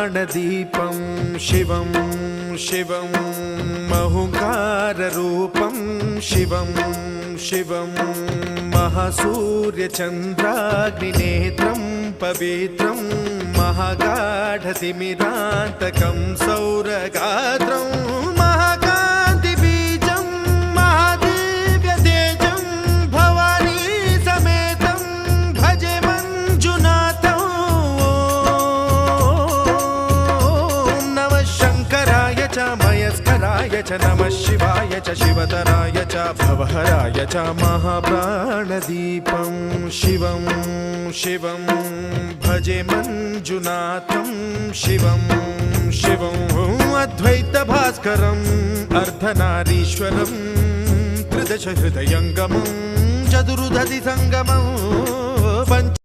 महाप्राणदीपं शिवं शिवं महुकाररूपं शिवं शिवं महासूर्यचन्द्राग्निनेत्रं पवित्रं महागाढतिमिरान्तकं सौरगात्रं महाकान्तिबीजं महादिव्यतेजं भवानी समेतं भजे मञ्जुनाथं। ॐ नमः शङ्कराय च मयस्कराय च नमः शिवाय च शिवतराय च भवहराय च महाप्राणदीपं शिवं शिवं भजे मञ्जुनाथं शिवं शिवं अद्वैतभास्करम् अर्धनारीश्वरं त्रिदश हृदयङ्गमं चतुर्दधि सङ्गमं